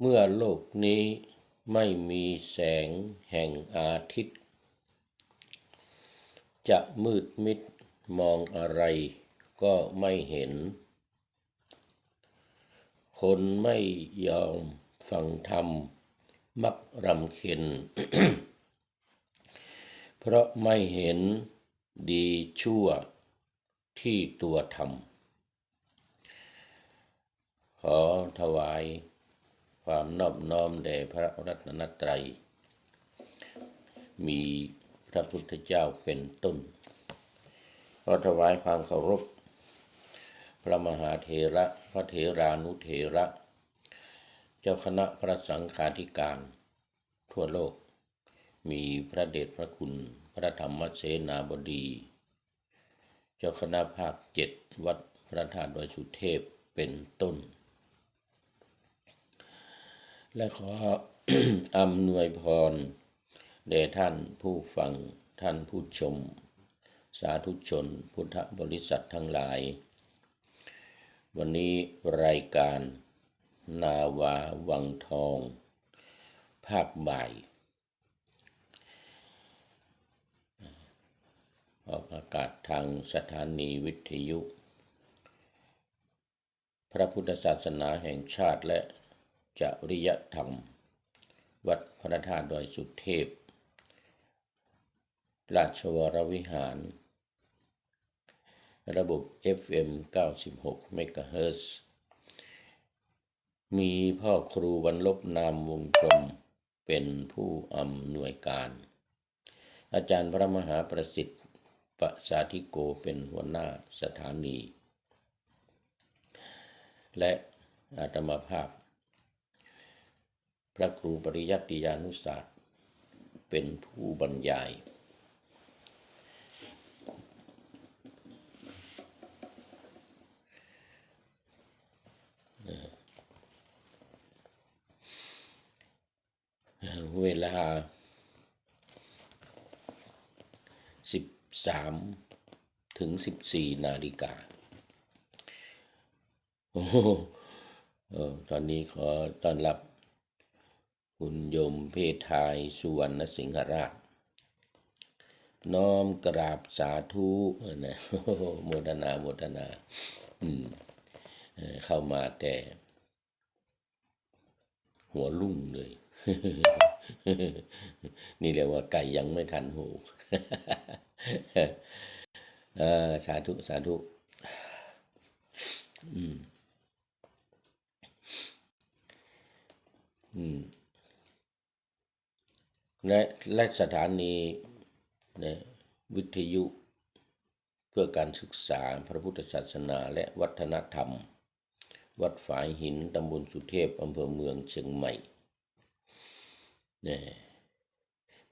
เมื่อโลกนี้ไม่มีแสงแห่งอาทิตย์จะมืดมิดมองอะไรก็ไม่เห็นคนไม่ยอมฟังธรรมมักรำเค็ญ เพราะไม่เห็นดีชั่วที่ตัวทำขอถวายความนอบน้อมแด่พระรัตนตรัยมีพระพุทธเจ้าเป็นต้นขอถวายความเคารพพระมหาเถระพระเถรานุเถระเจ้าคณะพระสังฆาธิการทั่วโลกมีพระเดชพระคุณพระธรรมเสนาบดีเจ้าคณะภาค7วัดพระธาตุดอยสุเทพเป็นต้นและขอ อำนวยพรแด่ท่านผู้ฟังท่านผู้ชมสาธุชนพุทธบริษัททั้งหลายวันนี้รายการนาวาวังทองภาคบ่ายออกอากาศทางสถานีวิทยุพระพุทธศาสนาแห่งชาติและจริยธรรมวัดพระธาตุดอยสุเทพราชวรวิหารระบบ FM 96 เมกะเฮิรตซ์มีพ่อครูวรรลบนามวงกลมเป็นผู้อำนวยการอาจารย์พระมหาประสิทธิ์ประสาธิโกเป็นหัวหน้าสถานีและอาตมาภาพพระครูปริยัติยานุศาสตร์เป็นผู้บรรยายเวลา13 ถึง 14 นาฬิกาตอนนี้ขอต้อนรับคุณโยมเพทายสุวรรณสิงหราชน้อมกราบสาธุนะโมทนาโมทนาเข้ามาแต่หัวลุ่งเลย นี่เรียกว่าไก่ยังไม่ทันหู สาธุสาธุและสถานีวิทยุเพื่อการศึกษาพระพุทธศาสนาและวัฒนธรรมวัดฝายหินตำบลสุเทพอำเภอเมืองเชียงใหม่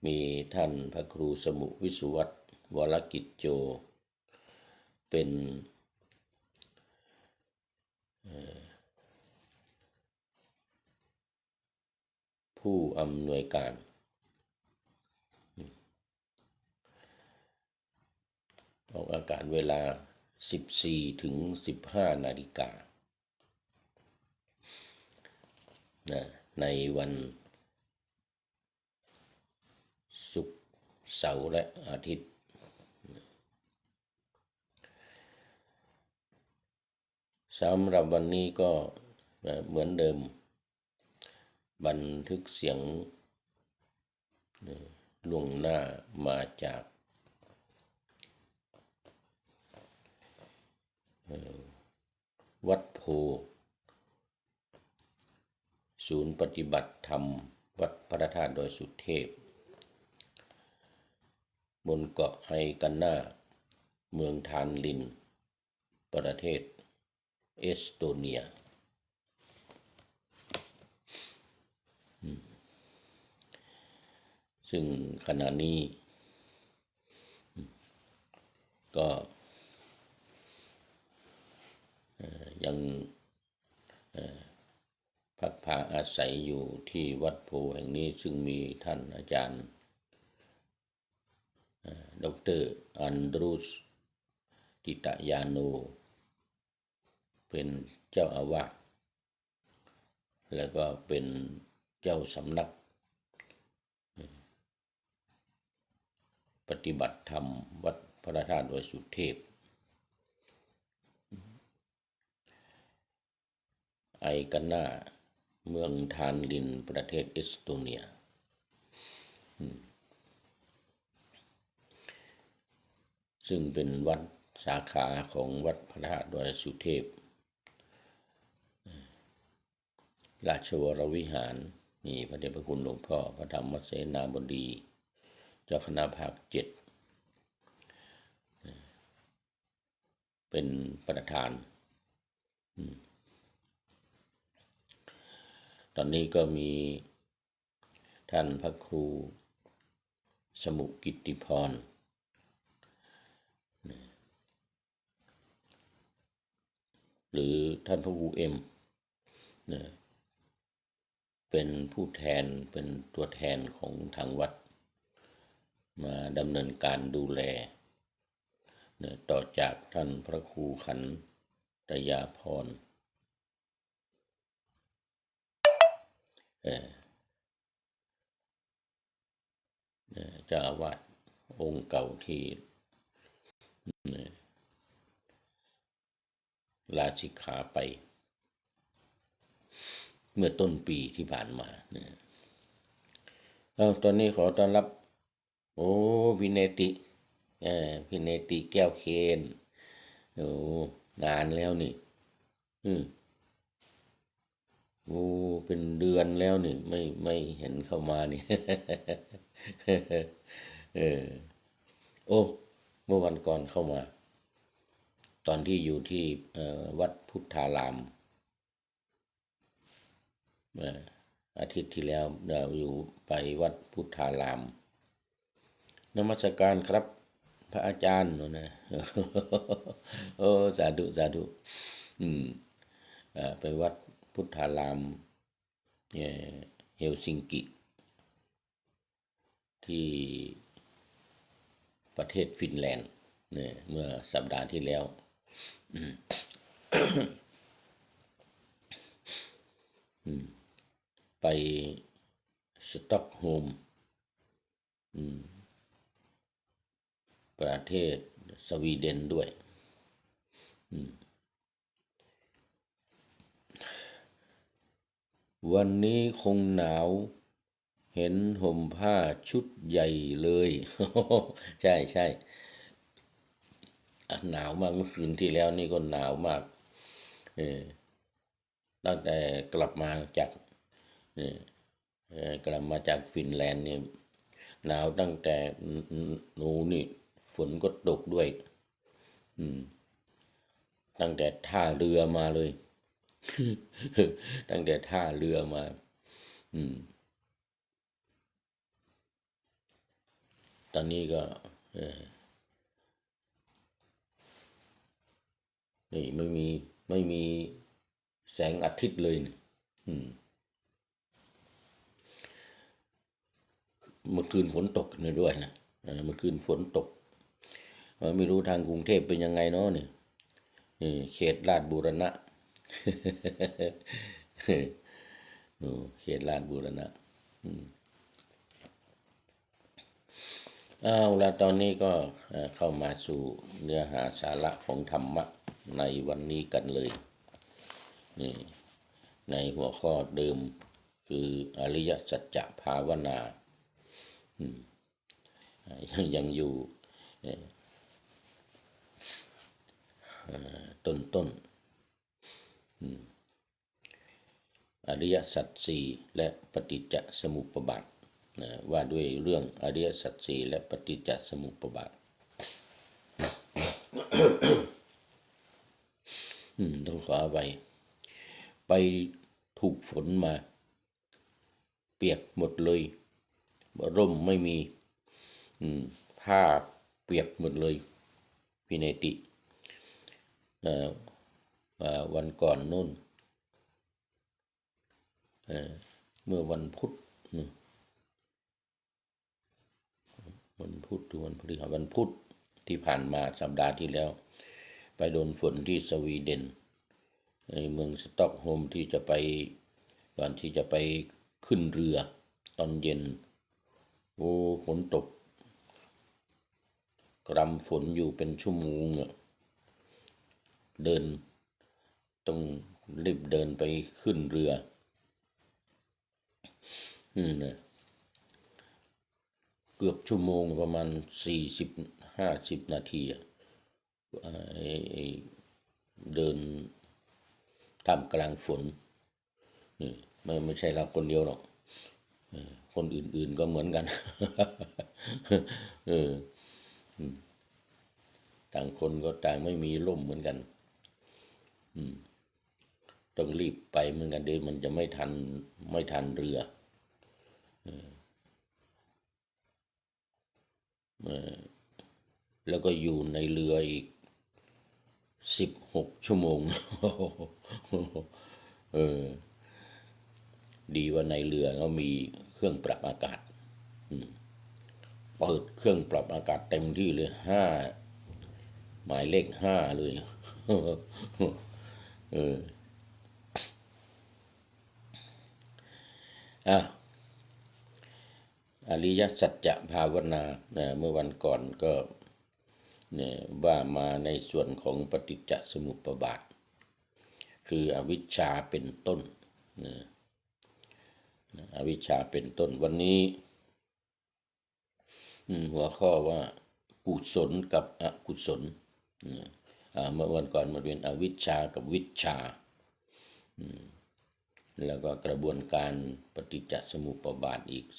มีท่านพระครูสมุวิสุวัตรวรกิจโจเป็นผู้อำนวยการออกอากาศเวลา 14 ถึง 15 นาฬิกาในวันศุกร์เสาร์และอาทิตย์สำหรับวันนี้ก็เหมือนเดิมบันทึกเสียงล่วงหน้ามาจากวัดโพศูนย์ปฏิบัติธรรมวัดพระธาตุดอยสุเทพบนเกาะไฮกันนาเมืองทานลินประเทศเอสโตเนียซึ่งขณะนี้ก็ยังพักพาอาศัยอยู่ที่วัดโพแห่งนี้ซึ่งมีท่านอาจารย์ดร.อันดรูสติตยาโนเป็นเจ้าอาวาส แล้วก็เป็นเจ้าสำนักปฏิบัติธรรมวัดพระธาตุดอยสุเทพไอกันนาเมืองทานลินประเทศเอสโตเนียซึ่งเป็นวัดสาขาของวัดพระธาตุดอยสุเทพราชวรวิหารมีพระเดชพระคุณหลวงพ่อพระธรรมเสนาบดีเจ้าคณะภาค7เป็นประธานตอนนี้ก็มีท่านพระครูสมุกิตติพรหรือท่านพระครูเอ็มเป็นผู้แทนเป็นตัวแทนของทางวัดมาดำเนินการดูแลต่อจากท่านพระครูขันตยาพรเจ้าอาวาสองค์เก่าที่ลาสิกขาไปเมื่อต้นปีที่ผ่านมาตอนนี้ขอต้อนรับพิเนติพิเนติแก้วเคนนานแล้วนี่เป็นเดือนแล้วนี่ไม่เห็นเข้ามานี่ เมื่อวันก่อนเข้ามาตอนที่อยู่ที่วัดพุทธารามอาทิตย์ที่แล้วเราอยู่ไปวัดพุทธารามนมัสการครับพระอาจารย์นะสาธุสาธุไปวัดพุทธารามเฮลซิงกิที่ประเทศฟินแลนด์เมื่อสัปดาห์ที่แล้วไปสต็อกโฮล์มประเทศสวีเดนด้วยวันนี้คงหนาวเห็นห่มผ้าชุดใหญ่เลย ใช่ใช่หนาวมากเมื่อคืนที่แล้วนี่ก็หนาวมากตั้งแต่กลับมาจากฟินแลนด์เนี่ยหนาวตั้งแต่หนูนี่ฝนก็ตกด้วยตั้งแต่ท่าเรือมาเลย ตั้งแต่ท่าเรือมาตอนนี้ก็นี่ไม่มีแสงอาทิตย์เลยเมื่อคืนฝนตกด้วยนะเมื่อคืนฝนตกไม่รู้ทางกรุงเทพเป็นยังไงเนาะนี่เขตลาดบูรณะ เขตลาดบูรณะแล้วตอนนี้ก็เข้ามาสู่เนื้อหาสาระของธรรมะในวันนี้กันเลยในหัวข้อเดิมคืออริยสัจจะภาวนายังอยู่ต้นอริยสัจสี่และปฏิจจสมุปบาทว่าด้วยเรื่องอริยสัจสี่และปฏิจจสมุปบาทต้องขอไปถูกฝนมาเปียกหมดเลยร่มไม่มีผ้าเปียกหมดเลยพิเนติวันก่อนนู่นเมื่อวันพุธหรือวันพฤหัสวันพุธที่ผ่านมาสัปดาห์ที่แล้วไปโดนฝนที่สวีเดนในเมืองสต็อกโฮล์มที่จะไป ก่อนที่จะไปขึ้นเรือตอนเย็นโอ้ฝนตกกรำฝนอยู่เป็นชั่วโมงเดินต้องรีบเดินไปขึ้นเรือนะเกือบชั่วโมงประมาณ40-50 นาทีเดินท่ามกลางฝนไม่ใช่เราคนเดียวหรอกคนอื่นๆก็เหมือนกันต่างคนก็ต่างไม่มีร่มเหมือนกันต้องรีบไปเหมือนกันเดี๋ยวมันจะไม่ทันเรือแล้วก็อยู่ในเรืออีก16 ชั่วโมงดีว่าในเรือเขามีเครื่องปรับอากาศเปิดเครื่องปรับอากาศเต็มที่เลยหมายเลข 5เลยอริยสัจจะภาวนาเมื่อวันก่อนก็ว่ามาในส่วนของปฏิจจสมุปบาทคืออวิชชาเป็นต้นอวิชชาเป็นต้นวันนี้หัวข้อว่ากุศลกับอกุศลเมื่อวันก่อนมันเป็นอวิชชากับวิชชาแล้วก็กระบวนการปฏิจจสมุปบาทอีก11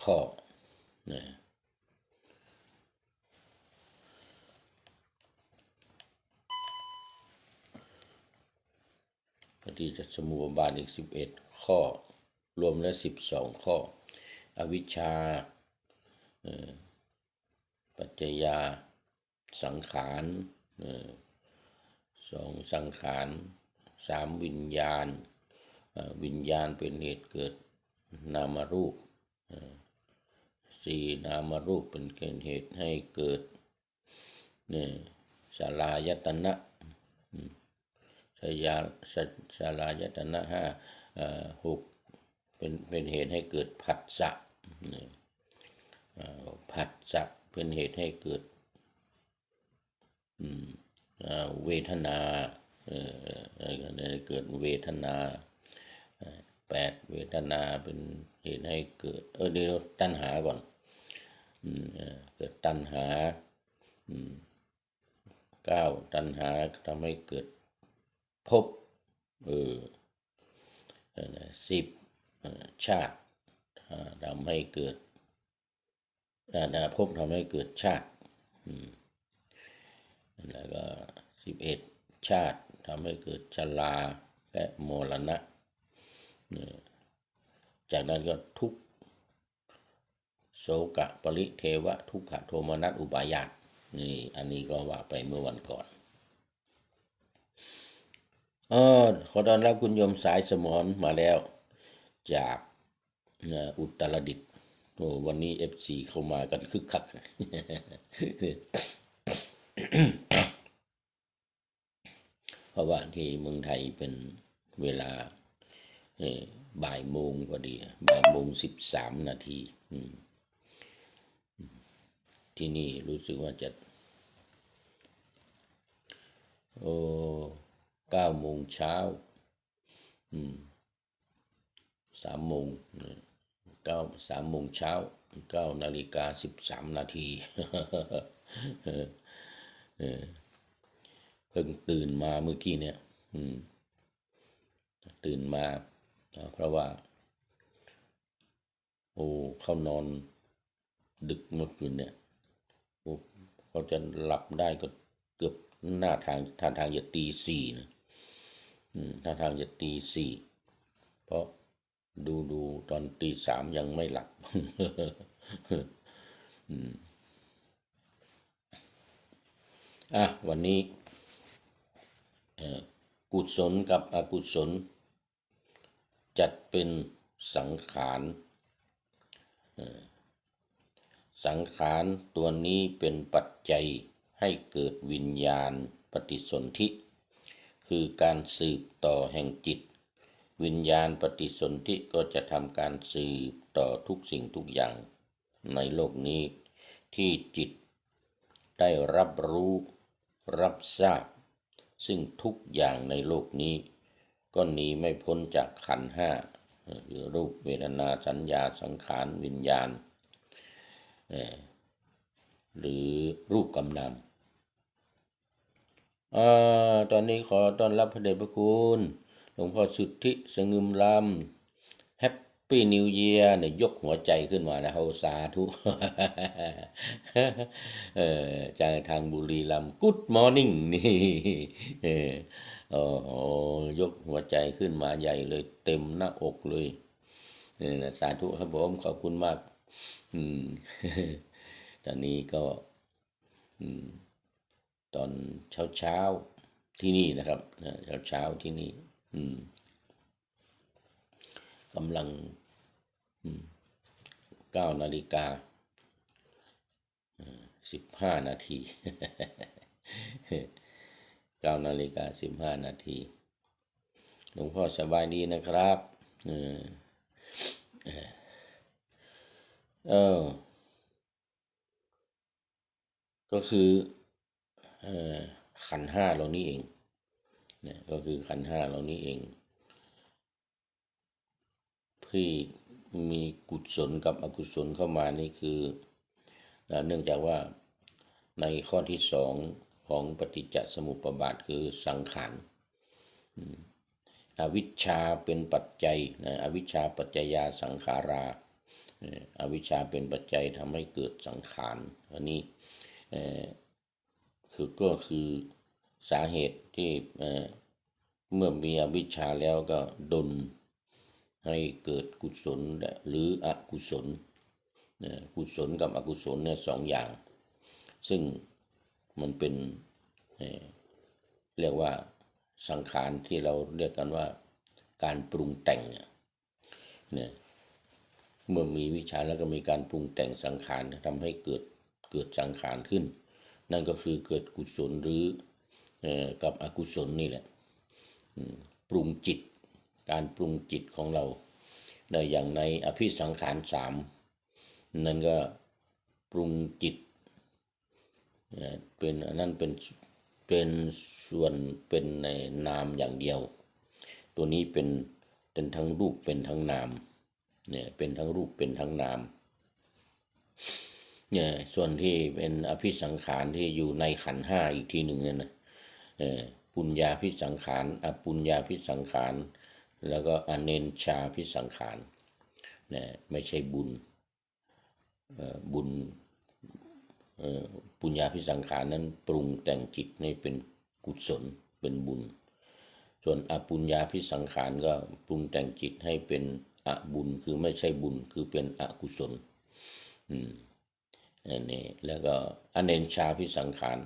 ข้อปฏิจจสมุปบาทอีก11 ข้อรวมแล้ว12 ข้ออวิชชาปัจจยาสังขาร2สังขาร3วิญญาณวิญญาณเป็นเหตุเกิดนามรูป4นามรูปเป็นเหตุให้เกิดศาลายตนะศาลายตนะ6เป็นเหตุให้เกิดผัสสะผัสสะเป็นเหตุให้เกิดเวทนาเกิดเวทนา8เวทนาเป็นเหตุให้เกิดเดี๋ยวตัณหาก่อนเกิดตัณหา9ตัณหาทำให้เกิดภพ10ชาติทำให้เกิดภพทำให้เกิดชาติแล้วก็11ชาติทำให้เกิดชราและมรณะจากนั้นก็ทุกข์โศกะปริเทวะทุกขโทมนัสอุปาญาตอันนี้ก็ว่าไปเมื่อวันก่อนขอต้อนรับคุณโยมสายสมรมาแล้วจากอุตรดิตถ์วันนี้ FC เข้ามากันคึกคักเพราะว่าที่เมืองไทยเป็นเวลาบ่ายโมงพอดี13 นาทีที่นี่รู้สึกว่าจะ9 โมงเช้า3 โมง3 โมงเช้า9 นาฬิกา 13 นาทีเพิ่งตื่นมาเมื่อกี้เนี่ยตื่นมาเพราะว่าเข้านอนดึกเมื่อคืนเนี่ยเขาจะหลับได้ก็เกือบท่าทางจะตี 4นะท่าทางจะตี 4เพราะดูตอนตี 3ยังไม่หลับวันนี้กุศลกับอกุศลจัดเป็นสังขารสังขารตัวนี้เป็นปัจจัยให้เกิดวิญญาณปฏิสนธิคือการสืบต่อแห่งจิต วิญญาณปฏิสนธิก็จะทำการสืบต่อทุกสิ่งทุกอย่างในโลกนี้ที่จิตได้รับรู้รับทราบซึ่งทุกอย่างในโลกนี้ก็หนีไม่พ้นจากขันธ์ห้าคือรูปเวทนาสัญญาสังขารวิญญาณหรือรูปกำนำตอนนี้ขอต้อนรับพระเดชพระคุณหลวงพ่อสุทธิสงึมลำแฮปปี้นิวเยียร์เนี่ยยกหัวใจขึ้นมานะเขาสาธุ จากทางบุรีรัมย์กู๊ดมอร์นิ่งนี่โอ้โหยกหัวใจขึ้นมาใหญ่เลยเต็มหน้าอกเลยสาธุครับผมขอบคุณมากตอนนี้ก็ตอนเช้าที่นี่นะครับเช้าที่นี่กำลัง9:15 นาที9:15 นาทีหลวงพ่อสบายดีนะครับก็คือขันธ์ห้าเหล่านี้เองเนี่ยก็คือขันธ์ห้าเหล่านี้เองที่มีกุศลกับอกุศลเข้ามานี่คือเนื่องจากว่าในข้อที่สองของปฏิจจสมุปบาทคือสังขารอวิชชาเป็นปัจจัยอวิชชาปัจจยาสังขาราอวิชชาเป็นปัจจัยทำให้เกิดสังขารอันนี้ก็คือสาเหตุที่เมื่อมีอวิชชาแล้วก็ดลให้เกิดกุศลหรืออกุศลกุศลกับอกุศลเนี่ยสองอย่างซึ่งมันเป็นเรียกว่าสังขารที่เราเรียกกันว่าการปรุงแต่งเนี่ยเมื่อมีวิชาแล้วก็มีการปรุงแต่งสังขารทำให้เกิดสังขารขึ้นนั่นก็คือเกิดกุศลหรือกับอกุศลนี่แหละปรุงจิตการปรุงจิตของเราได้อย่างในอภิสังขาร3นั่นก็ปรุงจิตเป็นอันนั้นเป็นส่วนเป็นในนามอย่างเดียวตัวนี้เป็นทั้งรูปเป็นทั้งนามเนี่ยเป็นทั้งรูปเป็นทั้งนามเนี่ยส่วนที่เป็นอภิสังขารที่อยู่ในขันธ์ห้าอีกทีหนึ่งเนี่ยนะปุญญาภิสังขารอปุญญาภิสังขารแล้วก็อเนญชาภิสังขารเนี่ยไม่ใช่บุญปุญญาภิสังขารนั้นปรุงแต่งจิตให้เป็นกุศลเป็นบุญส่วนอปุญญาภิสังขารก็ปรุงแต่งจิตให้เป็นอบุญคือไม่ใช่บุญคือเป็นอกุศลอันนี้แล้วก็อเนญชาภิสังขาร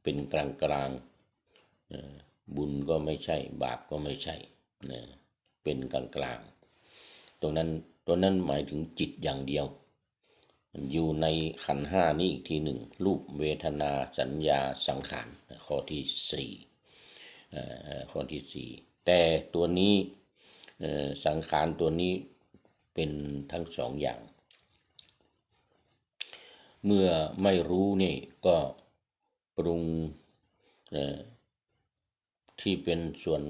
เป็นกลางบุญก็ไม่ใช่บาปก็ไม่ใช่เป็นกลางตัวนั้นหมายถึงจิตอย่างเดียวอยู่ในขันธ์ห้านี้อีกทีหนึ่งรูปเวทนาสัญญาสังขารข้อที่4แต่ตัวนี้สังขารตัวนี้เป็นทั้งสองอย่างเมื่อไม่รู้นี่ก็ปรุงที่เป็นส่วน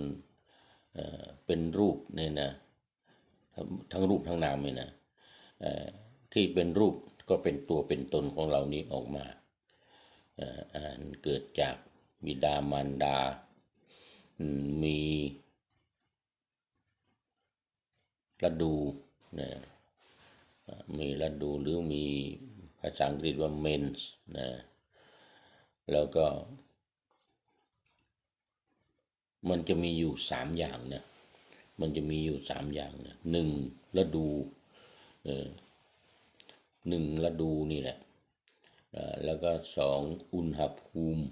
เป็นรูปเนี่ยนะทั้งรูปทั้งนามเนี่ยนะที่เป็นรูปก็เป็นตัวเป็นตนของเรานี้ออกมาเกิดจากบิดามารดามีฤดูมีฤดูหรือมีภาษาอังกฤษว่า mens นะแล้วก็มันจะมีอยู่3อย่างนะมันจะมีอยู่3อย่างนะ1ฤดู1ฤดูนี่แหละแล้วก็2อุณหภูมิ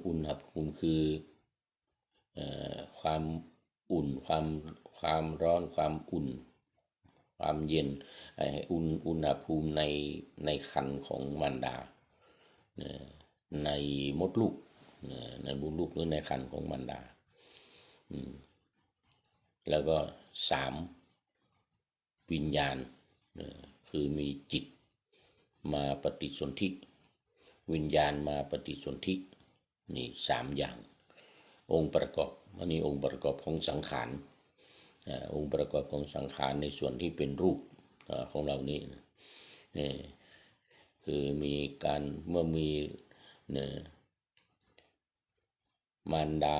อุณหภูมิคือความอุ่นความร้อนความอุ่นความเย็นอุณหภูมิในครรภ์ของมารดาในมดลูกหรือในครรภ์ของมารดา แล้วก็สามวิญญาณคือมีจิตมาปฏิสนธิวิญญาณมาปฏิสนธินี่สามอย่างองค์ประกอบอันนี้องค์ประกอบของสังขารองค์ประกอบของสังขารในส่วนที่เป็นรูปของเรานี่คือมีการเมื่อมีมารดา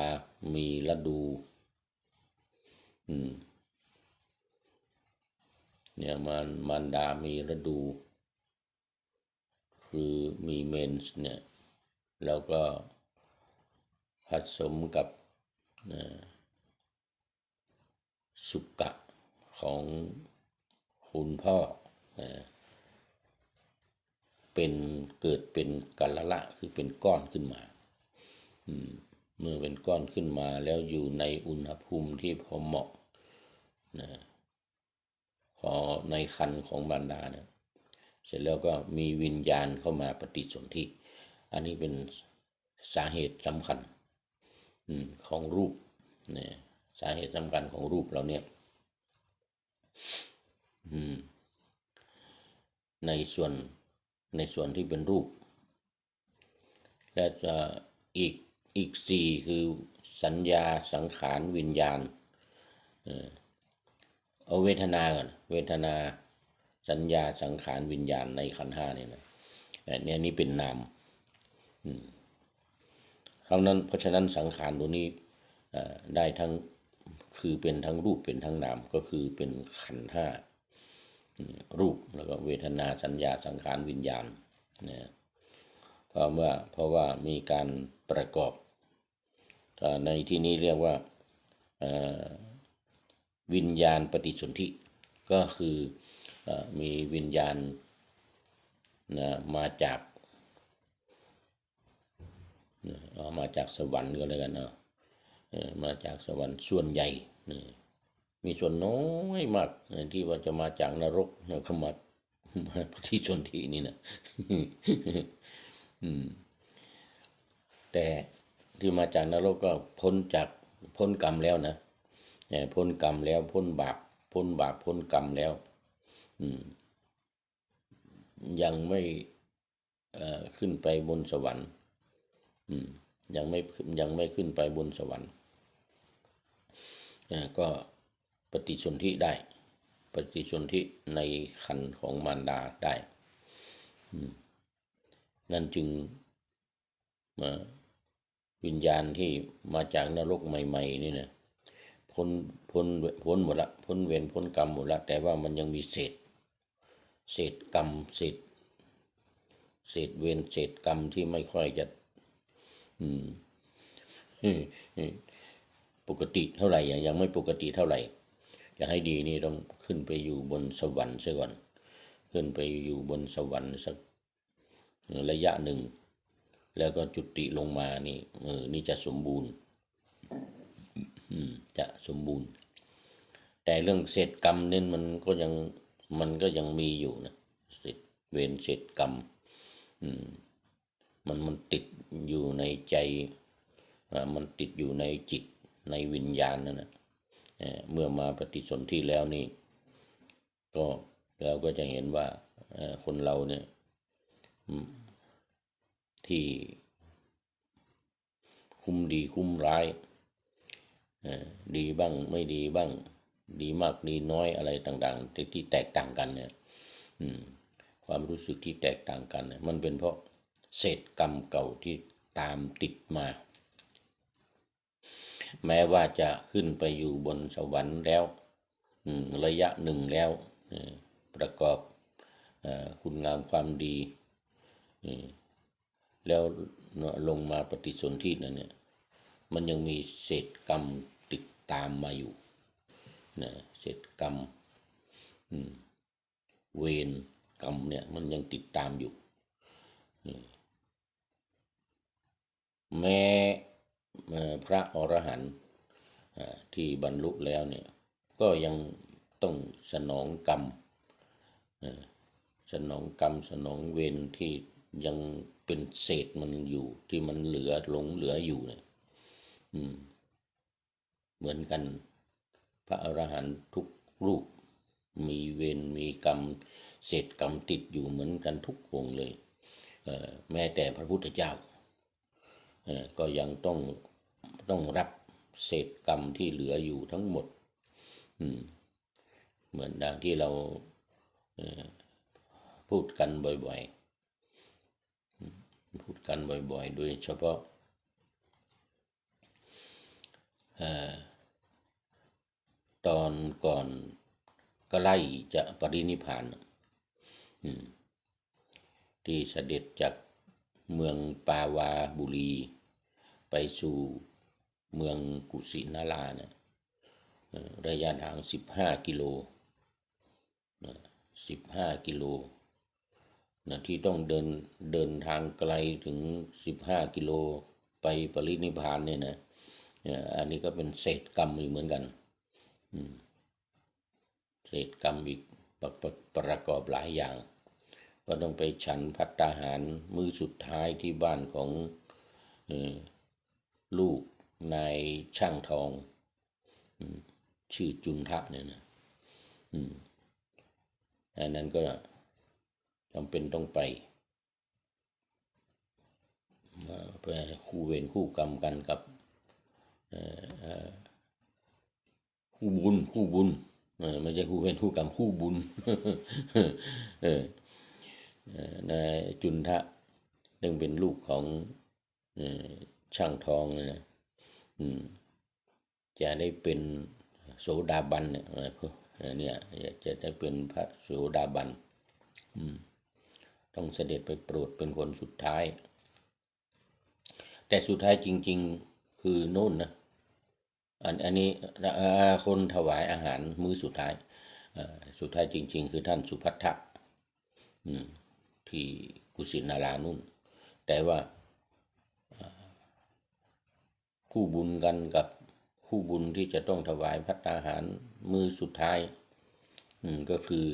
มีฤดูเนี่ยมารดามีฤดูคือมีเมนส์เนี่ยแล้วก็ผสมกับสุกะของคุณพ่อเป็นเกิดเป็นกัลละคือเป็นก้อนขึ้นมาเมื่อเป็นก้อนขึ้นมาแล้วอยู่ในอุณหภูมิที่พอเหมาะพอในครรภ์ของมารดาเนี่ยเสร็จแล้วก็มีวิญญาณเข้ามาปฏิสนธิอันนี้เป็นสาเหตุสำคัญของรูปเนี่ยสาเหตุสำคัญของรูปเราเนี่ยในส่วนที่เป็นรูปและจะอีกสี่คือสัญญาสังขารวิญญาณเอาเวทนาก่อนเวทนาสัญญาสังขารวิญญาณในขันธ์ห้าเนี่ยนะเนี่ยนี่เป็นนามเพราะฉะนั้นสังขารตัวนี้ได้ทั้งคือเป็นทั้งรูปเป็นทั้งนามก็คือเป็นขันธ์ห้ารูปแล้วก็เวทนาสัญญาสังขารวิญญาณนะเพราะว่ามีการประกอบในที่นี้เรียกว่าวิญญาณปฏิสนธิก็คือมีวิญญาณมาจากสวรรค์ก็แล้วกันมาจากสวรรค์ส่วนใหญ่มีส่วนน้อยมากที่ว่าจะมาจากนรกเข้ามาปฏิสนธินี่นะแต่ที่มาจากนรกก็พ้นกรรมแล้วนะพ้นกรรมแล้วพ้นบาปพ้นกรรมแล้วยังไม่ขึ้นไปบนสวรรค์ยังไม่ขึ้นไปบนสวรรค์ก็ปฏิสนธิได้ปฏิสนธิในครรภ์ของมารดาได้นั่นจึงวิญญาณที่มาจากนรกใหม่ๆนี่นะพ้นหมดละพ้นเวรพ้นกรรมหมดละแต่ว่ามันยังมีเศษกรรมเศษเวรเศษกรรมที่ไม่ค่อยจะปกติเท่าไหร่ยังไม่ปกติเท่าไหร่จะให้ดีนี่ต้องขึ้นไปอยู่บนสวรรค์ซะก่อนขึ้นไปอยู่บนสวรรค์สักระยะหนึ่งแล้วก็จุติลงมานี่นี่จะสมบูรณ์จะสมบูรณ์แต่เรื่องเศษกรรมเนี่ยมันก็ยังมีอยู่นะเศษเวรเศษกรรมมันติดอยู่ในใจมันติดอยู่ในจิตในวิญญาณนั่นนะเมื่อมาปฏิสนธิแล้วนี่ก็เราก็จะเห็นว่าคนเราเนี่ยที่คุ้มดีคุ้มร้ายดีบ้างไม่ดีบ้างดีมากดีน้อยอะไรต่างๆที่แตกต่างกันเนี่ยความรู้สึกที่แตกต่างกันเนี่ยมันเป็นเพราะเศษกรรมเก่าที่ตามติดมาแม้ว่าจะขึ้นไปอยู่บนสวรรค์แล้วระยะหนึ่งแล้วประกอบคุณงามความดีแล้วลงมาปฏิสนธินั่นเนี่ยมันยังมีเศษกรรมติดตามมาอยู่เศษกรรมเวรกรรมเนี่ยมันยังติดตามอยู่แม้พระอรหันต์ที่บรรลุแล้วเนี่ยก็ยังต้องสนองกรรมสนองเวรที่ยังเป็นเศษมันอยู่ที่มันหลงเหลืออยู่เนี่ย เหมือนกันพระอรหันต์ทุกรูปมีเวรมีกรรมเศษกรรมติดอยู่เหมือนกันทุกองค์เลยแม้แต่พระพุทธเจ้าก็ยังต้องรับเศษกรรมที่เหลืออยู่ทั้งหมดเหมือนดังที่เราพูดกันบ่อยๆโดยเฉพาะตอนก่อนใกล้จะปรินิพพานที่เสด็จจากเมืองปาวาบุรีไปสู่เมืองกุสินาราเนี่ยระยะทาง15 กิโลนะที่ต้องเดินทางไกลถึง15 กิโลไปปรินิพพานเนี่ยนะอันนี้ก็เป็นเศษกรรมอีกเหมือนกันเศษกรรมอีกประกอบหลายอย่างก็ต้องไปฉันภัตตาหารมื้อสุดท้ายที่บ้านของลูกนายช่างทองชื่อจุนทะเนี่ยนะอันนั้นก็จำเป็นต้องไปคู่เวรคู่กรรมกันกับคู่บุญไม่ใช่คู่เวรคู่กรรมคู่บุญนายจุนทะซึ่งเป็นลูกของช่างทองนะจะได้เป็นโสดาบันเนี่ยจะได้เป็นพระโสดาบันต้องเสด็จไปโปรดเป็นคนสุดท้ายแต่สุดท้ายจริงๆคือโน่นนะอันนี้คนถวายอาหารมื้อสุดท้ายสุดท้ายจริงๆคือท่านสุภัททะที่กุสินารานุ่นแต่ว่าคู่บุญกันกับคู่บุญที่จะต้องถวายภัตตาหารมื้อสุดท้ายก็คือ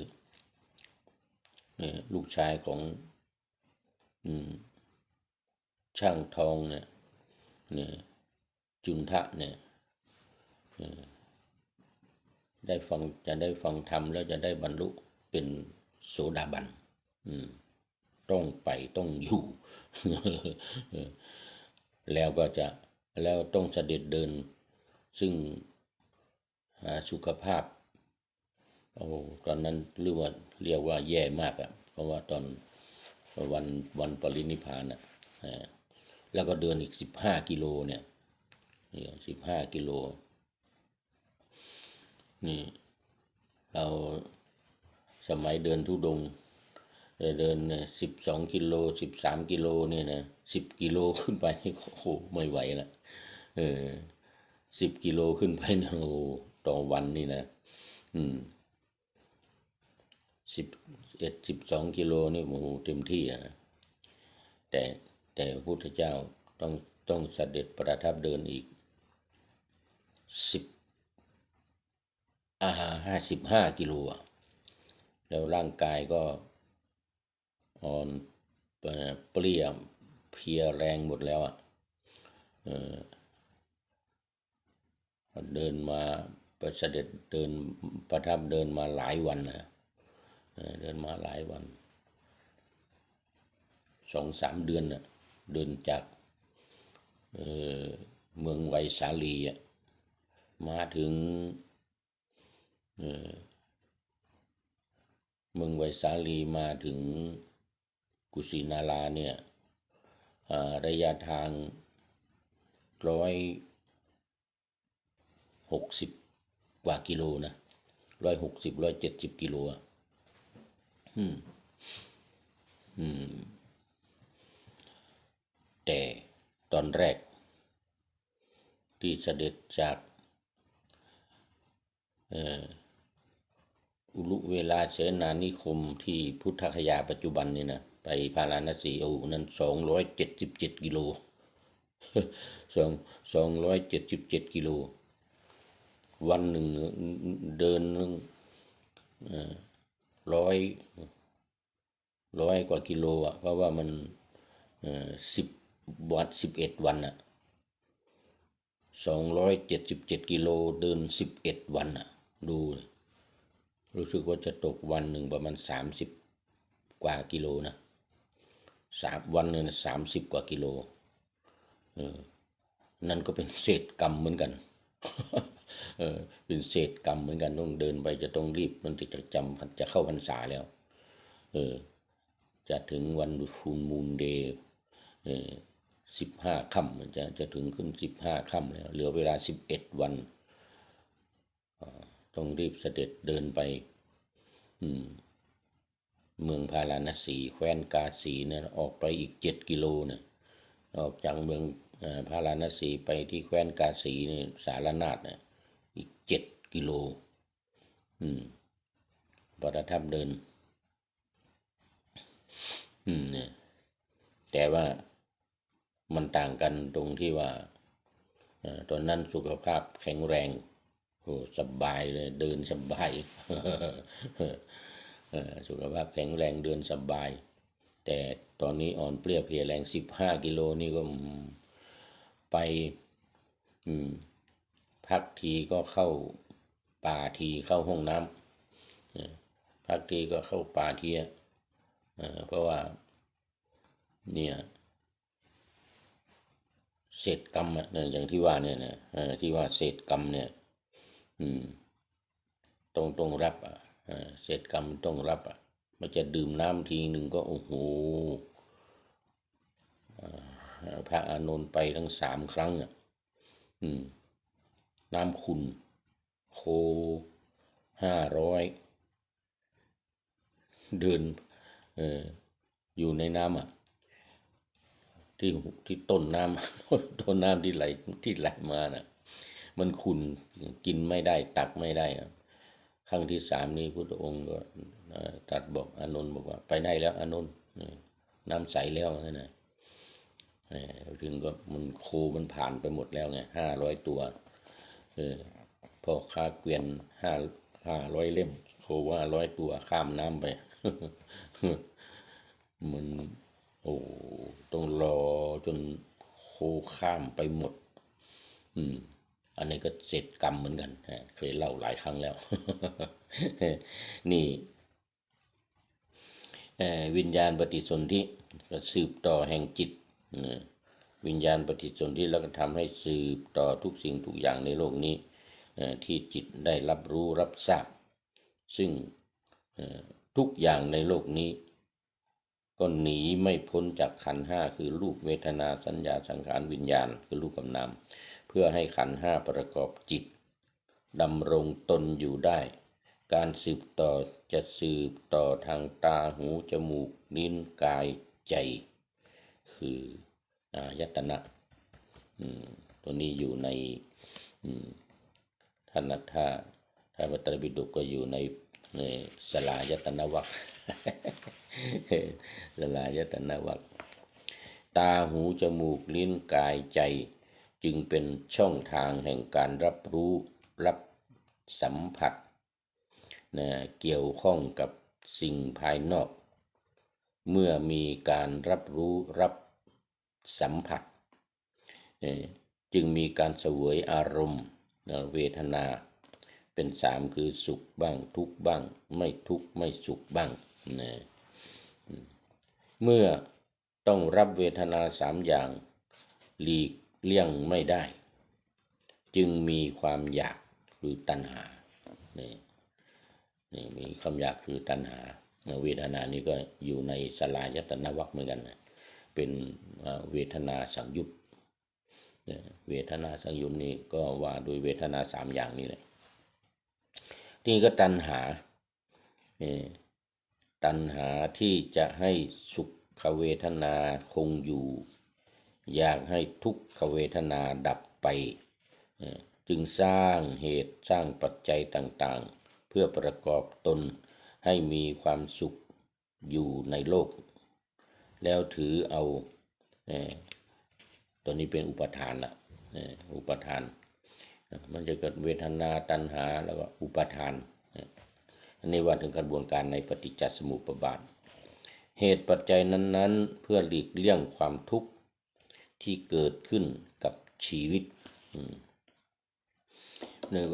ลูกชายของช่างทองเนี่ยจุนทะเนี่ยจะได้ฟังธรรมแล้วจะได้บรรลุเป็นโสดาบันต้องไปต้องอยู่ แล้วต้องเสด็จเดินซึ่งสุขภาพตอนนั้นเรียกว่าแย่มากเพราะว่าตอนวันปรินิพพานแล้วก็เดินอีก15 กิโลเนี่ย15 กิโลนี่เราสมัยเดินธุดงค์เดิน12 กิโล13 กิโลเนี่ยนะ10 กิโลขึ้นไปนี่โอ้โหไม่ไหวละ10 กิโลขึ้นไปนะโอ้ต่อวันนี่นะ12 กิโลนี่โอ้โหเต็มที่นะแต่พระพุทธเจ้าต้องเสด็จประทับเดินอีก55 กิโลแล้วร่างกายก็อ่อนเปรี้ยเพลียแรงหมดแล้วเดินมาเสด็จเดินประทับเดินมาหลายวันนะเดินมาหลายวัน2-3 เดือนนะเดินจากเมืองไวสาลีมาถึงเมืองไวสาลีมาถึงกุสินาราเนี่ยระยะทาง160 กว่ากิโลนะ170 กิโลแต่ตอนแรกที่เสด็จจากอุลุเวลาเสนานิคมที่พุทธคยาปัจจุบันนี่นะไปพาราณสีนั้น277 กิโล277 กิโลวันหนึ่งเดินร้อยกว่ากิโลเพราะว่ามัน11 วัน 277กิโลเดิน11วันอ่ะดูรู้สึกว่าจะตกวันหนึ่งประมาณ30กว่ากิโลนะวันหนึ่ง30กว่ากิโลนั่นก็เป็นเศษกรรมเหมือนกันเป็นเศษกรรมเหมือนกันต้องเดินไปจะต้องรีบมันจะเข้าพรรษาแล้วจะถึงวันฟูลมูนเดย์15 ค่ำมันจะถึงขึ้น15 ค่ำแล้วเหลือเวลา11 วันต้องรีบเสด็จเดินไปเมืองพาราณสีแคว้นกาสีเนี่ยออกไปอีก7 กิโลเนี่ยออกจากเมืองพาราณสีไปที่แคว้นกาสีเนี่ยสารนาถเนี่ยอีก7 กิโลประทับเดินเนี่ยแต่ว่ามันต่างกันตรงที่ว่าตอนนั้นสุขภาพแข็งแรงโอ้สบายเลยเดินสบายสุขภาพแข็งแรงเดินสบายแต่ตอนนี้อ่อนเปรี้ยเพลียแรง15 กิโลนี่ก็ไปพักทีก็เข้าป่าทีเข้าห้องน้ำพักทีก็เข้าป่าทีเพราะว่าเนี่ยเศษกรรมอย่างที่ว่าเนี่ยนะที่ว่าเศษกรรมเนี่ยต้องรับเศษกรรมต้องรับมันจะดื่มน้ำทีหนึ่งก็โอ้โหพระอานนท์ไปทั้ง3 ครั้งน้ำขุ่นโค500เดินอยู่ในน้ำที่ต้นน้ำต้นน้ำที่ไหลมาน่ะมันขุ่นกินไม่ได้ตักไม่ได้ครั้งที่ 3นี้พุทธองค์ก็ตรัสบอกอานนท์บอกว่าไปได้แล้วอานนท์น้ำใสแล้วนะถึงก็มันโคมันผ่านไปหมดแล้วไง500 ตัวพ่อค้าเกวียน500 เล่มโค500 ตัวข้ามน้ำไปมันโอ้ต้องรอจนโคข้ามไปหมดอันนี้ก็เสร็จกรรมเหมือนกันเคยเล่าหลายครั้งแล้ว นี่วิญญาณปฏิสนธิสืบต่อแห่งจิตวิญญาณปฏิสนธิแล้วก็ทำให้สืบต่อทุกสิ่งทุกอย่างในโลกนี้ที่จิตได้รับรู้รับทราบซึ่งทุกอย่างในโลกนี้ก็หนีไม่พ้นจากขันธ์ 5คือรูปเวทนาสัญญาสังขารวิญญาณคือรูปกับนามเพื่อให้ขันธ์ 5ประกอบจิตดำรงตนอยู่ได้การสืบต่อจะสืบต่อทางตาหูจมูกลิ้นกายใจคืออายตนะตัวนี้อยู่ในท่านถ้าพระไตรปิฎกก็อยู่ในสลายตนะวรรค สลายตนะวรรคตาหูจมูกลิ้นกายใจจึงเป็นช่องทางแห่งการรับรู้รับสัมผัสเกี่ยวข้องกับสิ่งภายนอกเมื่อมีการรับรู้รับสัมผัสจึงมีการเสวยอารมณ์เวทนาเป็น3คือสุขบ้างทุกข์บ้างไม่ทุกข์ไม่สุขบ้างเมื่อต้องรับเวทนา3อย่างหลีกเลี่ยงไม่ได้จึงมีความอยากคือตัณหานี่มีความอยากคือตัณหาเวทนานี้ก็อยู่ในสลายตนะวรรคเหมือนกันนะเป็นเวทนาสังยุตเวทนาสังยุตนี้ก็ว่าโดยเวทนา3อย่างนี้แหละนี่ก็ตัณหาที่จะให้สุขเวทนาคงอยู่อยากให้ทุกขเวทนาดับไปจึงสร้างเหตุสร้างปัจจัยต่างๆเพื่อประกอบตนให้มีความสุขอยู่ในโลกแล้วถือเอาตัวนี้เป็นอุปทานละอุปทานมันจะเกิดเวทนาตัณหาแล้วก็อุปทานอันนี้ว่าถึงกระบวนการในปฏิจจสมุปบาทเหตุปัจจัยนั้นๆเพื่อหลีกเลี่ยงความทุกข์ที่เกิดขึ้นกับชีวิต เนี่ย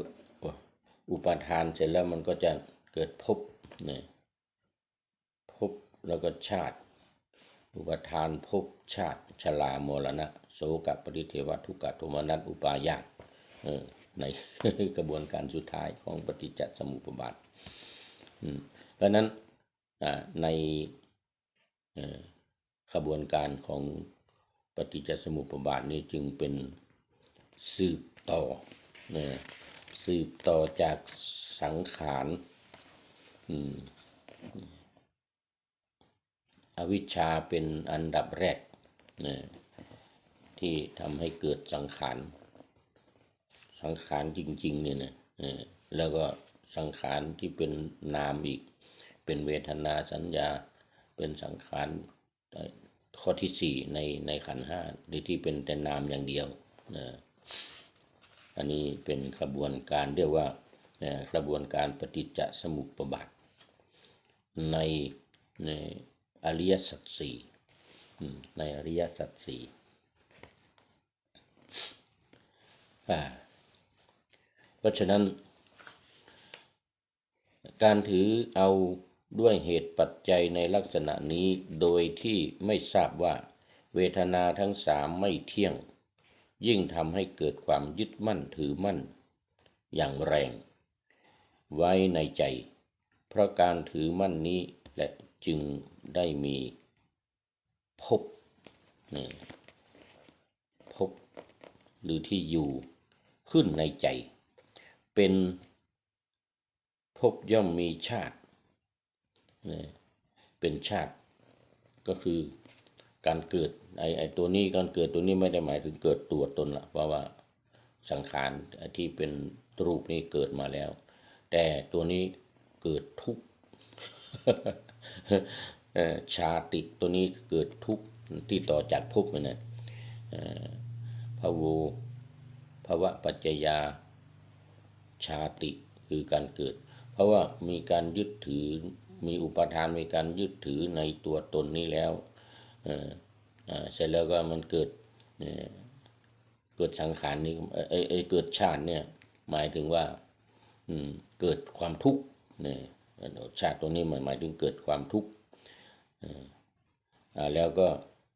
อุปาทานเสร็จแล้วมันก็จะเกิดภพเนี่ยภพแล้วก็ชาติอุปาทานภพชาติชรามรณะโสกปริเทวทุกขโทมนัสอุปาญาตใน กระบวนการสุดท้ายของปฏิจจสมุปบาทเพราะนั้นในกระบวนการของปฏิจจสมุปบาทนี้จึงเป็นสืบต่อสืบต่อจากสังขารอวิชชาเป็นอันดับแรกที่ทำให้เกิดสังขารจริงๆเนี่ยนะแล้วก็สังขารที่เป็นนามอีกเป็นเวทนาสัญญาเป็นสังขารข้อที่สี่ในขันธ์ห้าที่เป็นแต่นามอย่างเดียวอันนี้เป็นกระบวนการเรียกว่ากระบวนการปฏิจจสมุปบาทในอริยสัจสี่ในอริยสัจสี่เพราะฉะนั้นการถือเอาด้วยเหตุปัจจัยในลักษณะนี้โดยที่ไม่ทราบว่าเวทนาทั้งสามไม่เที่ยงยิ่งทำให้เกิดความยึดมั่นถือมั่นอย่างแรงไว้ในใจเพราะการถือมั่นนี้และจึงได้มีภพหรือที่อยู่ขึ้นในใจเป็นภพย่อมมีชาติเป็นชาติก็คือการเกิดไอ้ตัวนี้การเกิดตัวนี้ไม่ได้หมายถึงเกิดตัวตนละเพราะว่าสังขารที่เป็นรูปนี้เกิดมาแล้วแต่ตัวนี้เกิดทุกข์ ชาติตัวนี้เกิดทุกข์ที่ต่อจากภพนะภวะปัจจยาชาติคือการเกิดเพราะว่ามีการยึดถือมีอุปทานมีการยึดถือในตัวตนนี้แล้วเสร็จแล้วก็มันเกิดสังขารนี้เกิดชาติเนี่ยหมายถึงว่าเกิดความทุกข์เนี่ยชาติตัวนี้หมายถึงเกิดความทุกข์แล้วก็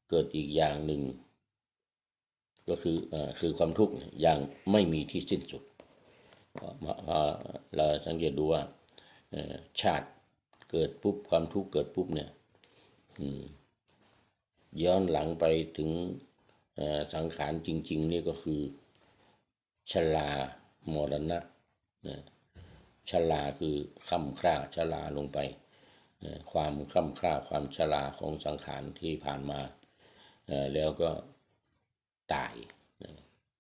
เกิดอีกอย่างหนึ่งก็คือความทุกข์อย่างไม่มีที่สิ้นสุดเราสังเกตดูว่าชาติเกิดปุ๊บความทุกข์เกิดปุ๊บเนี่ยย้อนหลังไปถึงสังขารจริงๆนี่ก็คือชรามรณะชราคือค่ำคร่าชราลงไปความค่ำคร่าความชราของสังขารที่ผ่านมาแล้วก็ตาย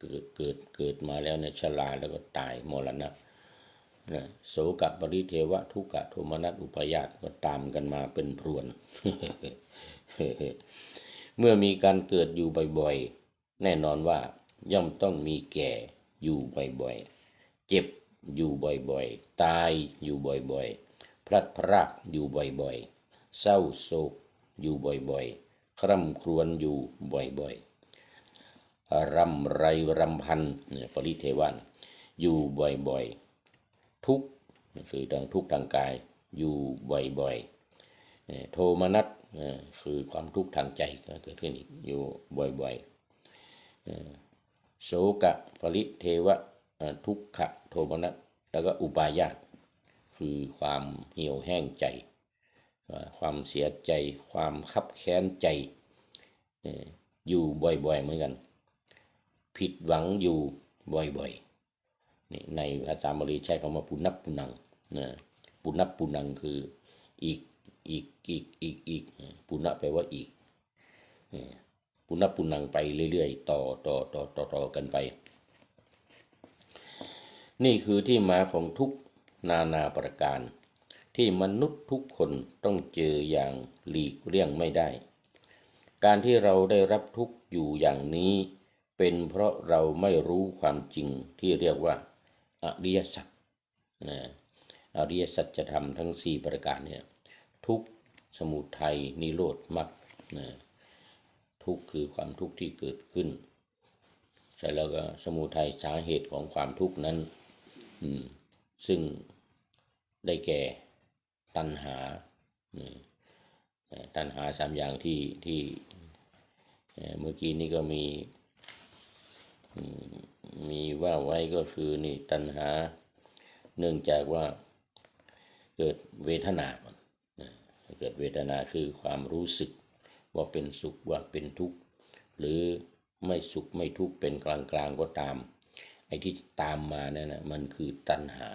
เกิดมาแล้วเนี่ยชราแล้วก็ตายมรณะโสกปริเทวทุกขโทมนัสอุปาญาตก็ตามกันมาเป็นพรวน เมื่อมีการเกิดอยู่บ่อยๆแน่นอนว่าย่อมต้องมีแก่อยู่บ่อยๆเจ็บอยู่บ่อยๆตายอยู่บ่อยๆพลัดพรากอยู่บ่อยๆเศร้าโศกอยู่บ่อยๆคร่ำครวญอยู่บ่อยๆรำไรรำพันปริเทวะอยู่บ่อยๆทุกข์คือทุกข์ทางกายอยู่บ่อยๆโทมนัสคือความทุกข์ทางใจก็เกิดขึ้นอีกอยู่บ่อยๆโสกปริเทวะทุกขโทมนัสแล้วก็อุปาญาตคือความเหี่ยวแห้งใจความเสียใจความคับแค้นใจอยู่บ่อยๆเหมือนกันผิดหวังอยู่บ่อยๆนี่ในภาษาบาลีใช้คำว่าปุณัปปุนังปุณัปปุนังคืออีกปุณะแปลว่าอีกปุณัปปุนังไปเรื่อยๆต่อกันไปนี่คือที่มาของทุกนานาประการที่มนุษย์ทุกคนต้องเจออย่างหลีกเลี่ยงไม่ได้การที่เราได้รับทุกข์อยู่อย่างนี้เป็นเพราะเราไม่รู้ความจริงที่เรียกว่าอริยสัจอริยสัจธรรมทั้ง4ประการเนี่ยทุกข์สมุทัยนิโรธมรรคทุกข์คือความทุกข์ที่เกิดขึ้นใช่แล้วก็สมุทัยสาเหตุของความทุกข์นั้น ซึ่งได้แก่ตัณหาตัณหาสามอย่างที่เมื่อกี้นี้ก็มีว่าไว้ก็คือนี่ตัณหาเนื่องจากว่าเกิดเวทนาเกิดเวทนาคือความรู้สึกว่าเป็นสุขว่าเป็นทุกข์หรือไม่สุขไม่ทุกข์เป็นกลางๆก็ตามไอ้ที่ตามมานั่นนะมันคือตัณหา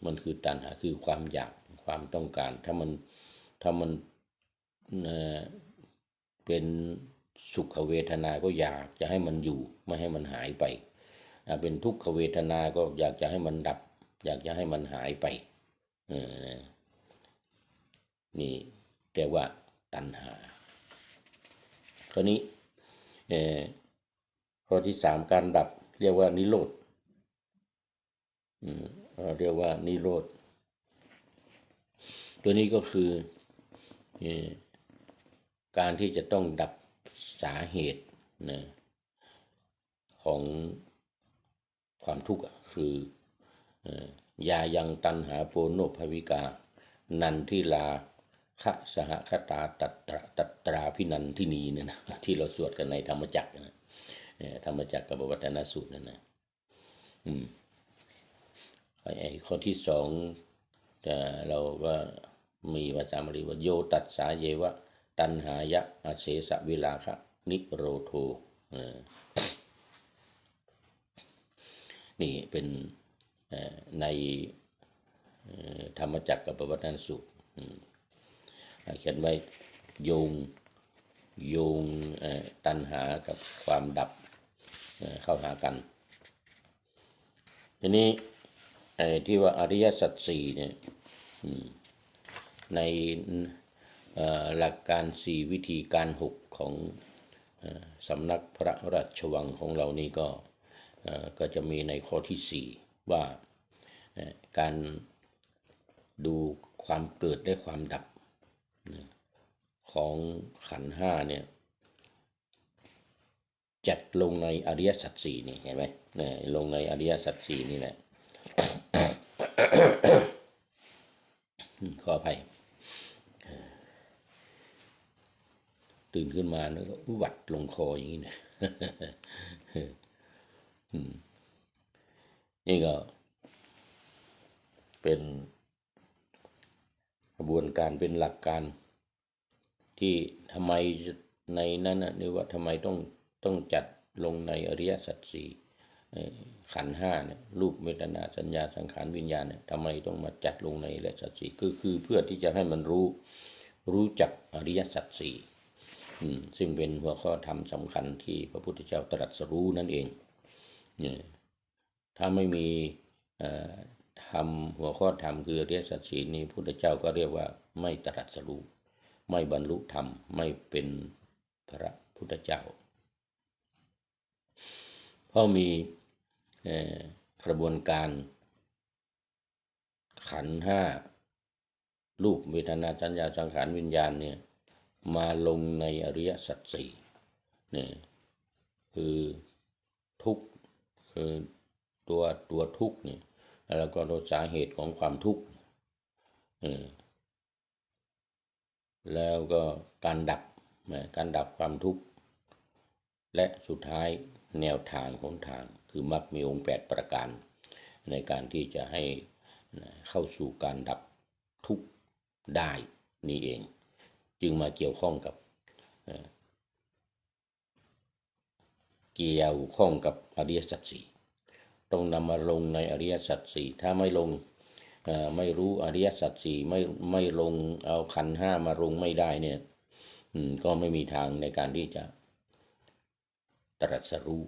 มันคือตัณหาคือความอยากความต้องการถ้ามันเป็นสุขเวทนาก็อยากจะให้มันอยู่ไม่ให้มันหายไปเป็นทุกขเวทนาก็อยากจะให้มันดับอยากจะให้มันหายไปนี่เรียกว่าตัณหาคราวนี้ข้อที่3การดับเรียกว่านิโรธเรียกว่านิโรธตัวนี้ก็คือการที่จะต้องดับสาเหตุของความทุกข์คือยายังตัณหาโปโนภวิกานันทิลาคะสหคตาตัตราพินันทินีเนี่ยนะที่เราสวดกันในธรรมจักรนะธรรมจักรกับวัฒนสูตรนั่นนะไอ้ข้อที่2แต่เราก็มีวาจามารีว่าโยตัสสาเยวะตัณหายะอาเสสะวิลาคะนิโรโธนี่เป็นในธรรมจักรกับวัฒนสูตรเขียนไว้โยงตัณหากับความดับเข้าหากันทีนี้ที่ว่าอริยสัจสี่เนี่ยในหลักการ4วิธีการ6ของสำนักพระราชวังของเรานี่ก็จะมีในข้อที่4ว่าการดูความเกิดและความดับของขันธ์5เนี่ยจัดลงในอริยสัจสี่นี่เห็นไหมลงในอริยสัจสี่นี่แหละ ขออภัยตื่นขึ้นมาแล้วก็หวัดลงคออย่างนี้นะ นี่ก็เป็นกระบวนการเป็นหลักการที่ทำไมในนั้นนี่ว่าทำไมต้องจัดลงในอริยสัจสี่ขันธ์5เนี่ยรูปเวทนาสัญญาสังขารวิญญาณเนี่ยทำไมต้องมาจัดลงในอริยสัจสี่ก็คือเพื่อที่จะให้มันรู้จักอริยสัจสี่ซึ่งเป็นหัวข้อธรรมสำคัญที่พระพุทธเจ้าตรัสรู้นั่นเองถ้าไม่มีธรรมหัวข้อธรรมคืออริยสัจสี่นี้พระพุทธเจ้าก็เรียกว่าไม่ตรัสรู้ไม่บรรลุธรรมไม่เป็นพระพุทธเจ้าเพราะมีกระบวนการขันธ์5รูปเวทนาสัญญาสังขารวิญญาณเนี่ยมาลงในอริยสัจสี่เนี่ยคือทุกข์คือตัวทุกข์เนี่ยแล้วก็ตัวสาเหตุของความทุกข์แล้วก็การดับความทุกข์และสุดท้ายแนวทางของทางคือมรรคมีองค์8ประการในการที่จะให้เข้าสู่การดับทุกข์ได้นี่เองจึงมาเกี่ยวข้องกับอริยสัจสี่ต้องนำมาลงในอริยสัจสี่ถ้าไม่ลงไม่รู้อริยสัจสี่ไม่ลงเอาขันธ์5มาลงไม่ได้เนี่ยก็ไม่มีทางในการที่จะตรัสรู้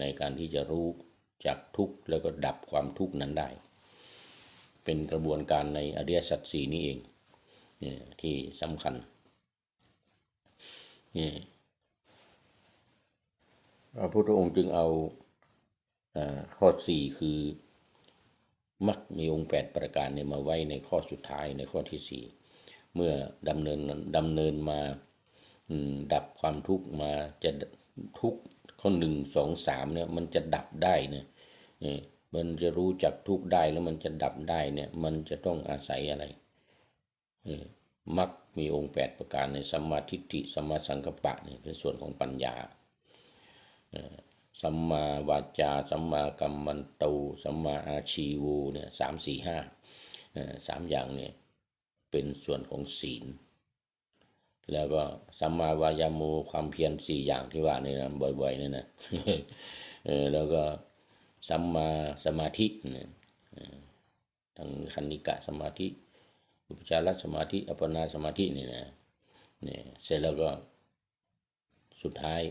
ในการที่จะรู้จากทุกข์แล้วก็ดับความทุกข์นั้นได้เป็นกระบวนการในอริยสัจสี่นี้เองที่สำคัญพระพุทธองค์จึงเอาข้อ4คือมรรคมีองค์8ประการเนี่ยมาไว้ในข้อสุดท้ายในข้อที่4เมื่อดำเนินมาดับความทุกข์มาจะทุกข์ข้อ1 2 3เนี่ยมันจะดับได้เนี่ย มันจะรู้จักทุกข์ได้แล้วมันจะดับได้เนี่ยมันจะต้องอาศัยอะไรมรรคมีองค์8ประการในสัมมาทิฏฐิสัมมาสังกัปปะเนี่ยเป็นส่วนของปัญญาสัมมาวาจาสัมมากัมมันโตสัมมาอาชีวเนี่ย3 4 5 3อย่างเนี่ยเป็นส่วนของศีลแล้วก็สัมมาวายาโมความเพียร4อย่างที่ว่านี่นะบ่อยๆนี่นะแล้วก็สัมมาสมาธิทั้งคณิกะสมาธิอุปจารสมาธิอัปปนาสมาธินี่นะเนี่ยเสร็จแล้วก็สุดท้าย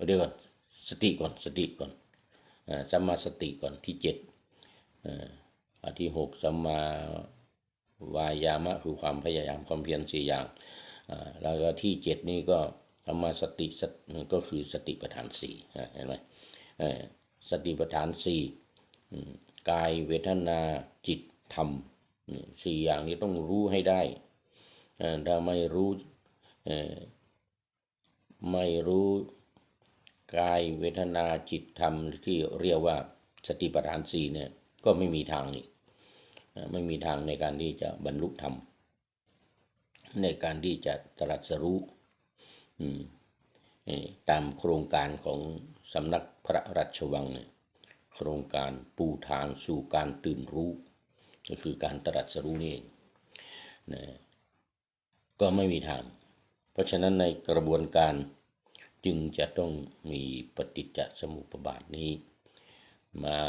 เดี๋ยวก่อนสติก่อนสัมมาสติก่อนที่7อันที่6สัมมาวายามะคือความพยายามความเพียร4อย่างแล้วก็ที่7นี่ก็สัมมาสติก็คือสติปัฏฐาน4เห็นไหมสติปัฏฐาน4กายเวทนาจิตธรรม4อย่างนี้ต้องรู้ให้ได้ถ้าไม่รู้กายเวทนาจิตธรรมที่เรียกว่าสติปัฏฐาน4เนี่ยก็ไม่มีทางนี่ไม่มีทางในการที่จะบรรลุธรรมในการที่จะตรัสรู้ตามโครงการของสำนักพระราชวังเนี่ยโครงการปูทางสู่การตื่นรู้ก็คือการตรัสรู้นี่เองนะก็ไม่มีทางเพราะฉะนั้นในกระบวนการจึงจะต้องมีปฏิจจสมุปบาทนี้มา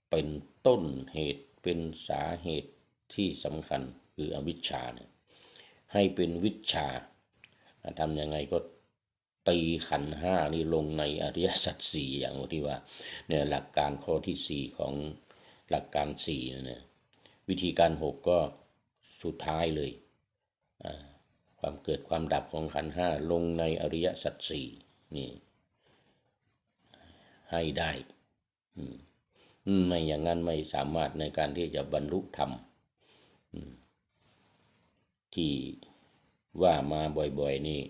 เป็นต้นเหตุเป็นสาเหตุที่สำคัญคืออวิชชาเนี่ยให้เป็นวิชชาทำยังไงก็ตีขันธ์5นี่ลงในอริยสัจ4อย่างที่ว่าเนี่ยหลักการข้อที่4ของหลักการ4เนี่ยวิธีการ6ก็สุดท้ายเลยความเกิดความดับของขันธ์5ลงในอริยสัจ4นี่ให้ได้ไม่อย่างนั้นไม่สามารถในการที่จะบรรลุธรรมที่ว่ามาบ่อยๆนี่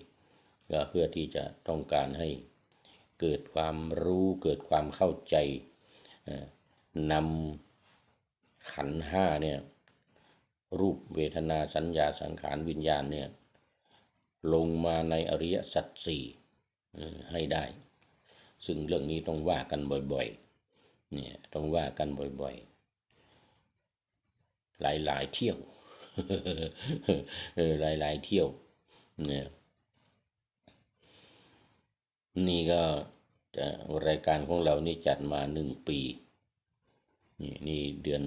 ก็เพื่อที่จะต้องการให้เกิดความรู้เกิดความเข้าใจนำขันธ์5เนี่ยรูปเวทนาสัญญาสังขารวิญญาณเนี่ยลงมาในอริยสัจ4ให้ได้ซึ่งเรื่องนี้ต้องว่ากันบ่อยๆเนี่ยต้องว่ากันบ่อยๆหลายๆเที่ยวหลายๆเที่ยวเนี่ยนี่ก็รายการของเรานี่จัดมา1 ปีนี่เดือน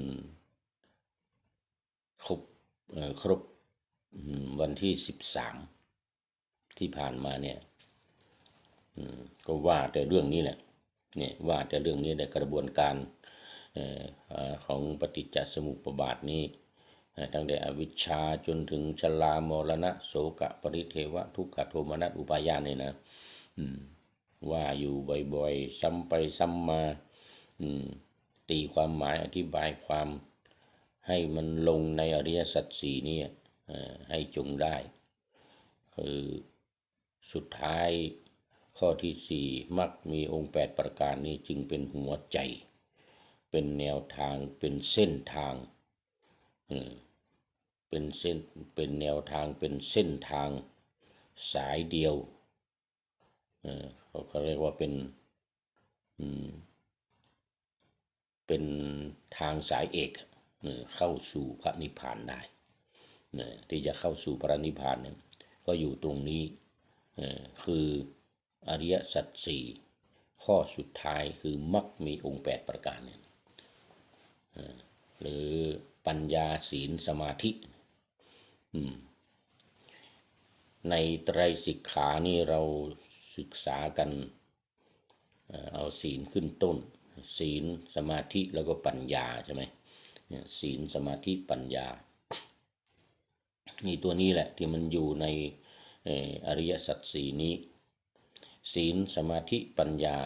ครบวันที่13ที่ผ่านมาเนี่ยก็ว่าแต่เรื่องนี้แหละเนี่ยว่าแต่เรื่องนี้ในกระบวนการของปฏิจจสมุปบาทนี้ตั้งแต่อวิชชาจนถึงชรามรณะโสกะปริเทวะทุกขโทมนัสอุปาญาสเนี่ยนะว่าอยู่บ่อยๆซ้ำไปซ้ำมาตีความหมายอธิบายความให้มันลงในอริยสัจ4นี่ให้จงได้คือสุดท้ายข้อที่4มรรคมีองค์8ประการนี้จึงเป็นหัวใจเป็นแนวทางเป็นเส้นทางเป็นแนวทางเป็นเส้นทางสายเดียวเขาเรียกว่าเป็นทางสายเอกเข้าสู่พระนิพพานได้ที่จะเข้าสู่พระนิพพานเนี่ยก็อยู่ตรงนี้คืออริยสัจ4ข้อสุดท้ายคือมรรคมีองค์8ประการเนี่ยหรือปัญญาศีลสมาธิในไตรสิกขานี่เราศึกษากันเอาศีลขึ้นต้นศีลสมาธิแล้วก็ปัญญาใช่ไหมศีลสมาธิปัญญานี่ตัวนี้แหละที่มันอยู่ในอริยสัจ4นี้ศีลสมาธิปัญญา